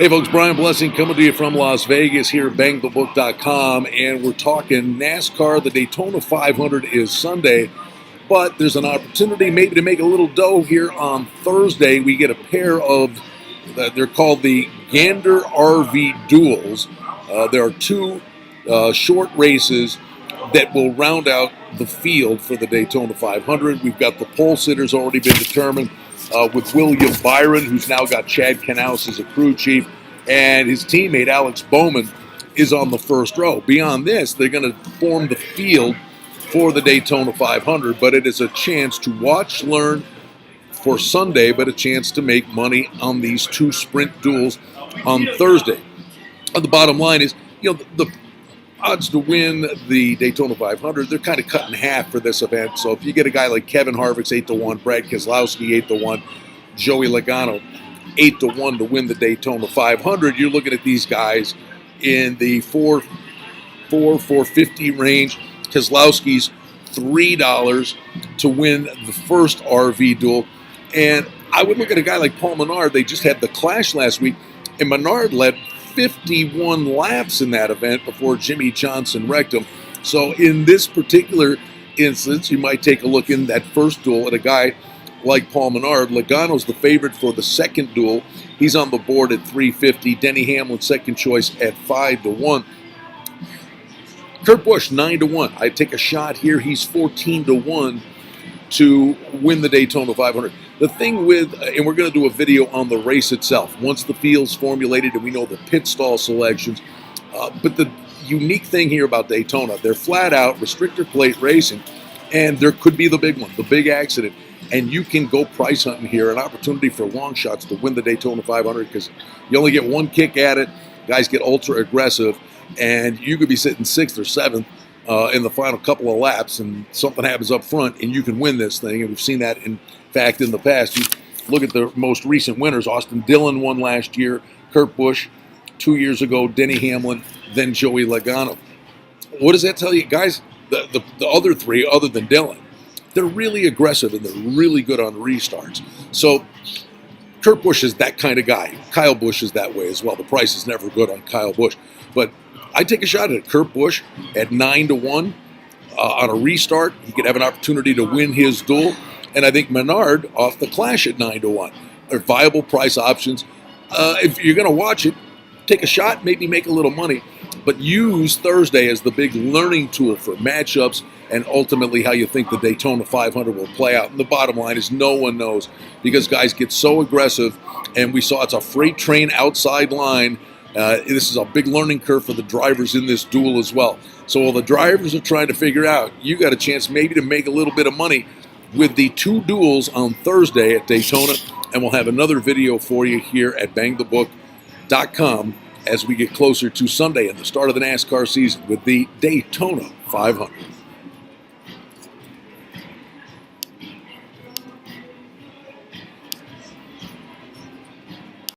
Hey folks, Brian Blessing coming to you from Las Vegas here at BangTheBook.com, and we're talking NASCAR. The Daytona 500 is Sunday, but there's an opportunity maybe to make a little dough here on Thursday. We get a pair of, they're called the Gander RV Duels. There are two short races that will round out the field for the Daytona 500. We've got the pole sitters already been determined with William Byron, who's now got Chad Knaus as a crew chief, and his teammate Alex Bowman is on the first row. Beyond this, they're going to form the field for the Daytona 500, but it is a chance to watch, learn for Sunday, but a chance to make money on these two sprint duels on Thursday. The bottom line is, the odds to win the Daytona 500, they're kind of cut in half for this event. So if you get a guy like Kevin Harvick's 8-1, Brad Keselowski 8-1, Joey Logano 8-1 to win the Daytona 500, you're looking at these guys in the $450 range. Keselowski's $3 to win the first RV duel. And I would look at a guy like Paul Menard. They just had the Clash last week, and Menard led 51 laps in that event before Jimmy Johnson wrecked him. So in this particular instance, you might take a look in that first duel at a guy like Paul Menard. Logano's the favorite for the second duel. He's on the board at $350. Denny Hamlin, second choice, at $5-1. Kurt Busch, 9-1. I take a shot here. He's 14-1 to win the Daytona 500. The thing with, and we're going to do a video on the race itself, once the field's formulated and we know the pit stall selections, but the unique thing here about Daytona, they're flat out restrictor plate racing, and there could be the big one, the big accident, and you can go price hunting here, an opportunity for long shots to win the Daytona 500 because you only get one kick at it, guys get ultra aggressive, and you could be sitting 6th or 7th in the final couple of laps, and something happens up front, and you can win this thing. And we've seen that, in fact, in the past. You look at the most recent winners. Austin Dillon won last year, Kurt Busch 2 years ago, Denny Hamlin, then Joey Logano. What does that tell you? Guys, the other three, other than Dillon, they're really aggressive, and they're really good on restarts. So Kurt Busch is that kind of guy. Kyle Busch is that way as well. The price is never good on Kyle Busch. But I take a shot at it. Kurt Busch at 9-1 on a restart. He could have an opportunity to win his duel. And I think Menard off the Clash at 9-1 are viable price options. If you're going to watch it, take a shot, maybe make a little money, but use Thursday as the big learning tool for matchups and ultimately how you think the Daytona 500 will play out. And the bottom line is no one knows because guys get so aggressive, and we saw it's a freight train outside line. This is a big learning curve for the drivers in this duel as well. So while the drivers are trying to figure out, you got a chance maybe to make a little bit of money with the two duels on Thursday at Daytona. And we'll have another video for you here at BangTheBook.com as we get closer to Sunday and the start of the NASCAR season with the Daytona 500.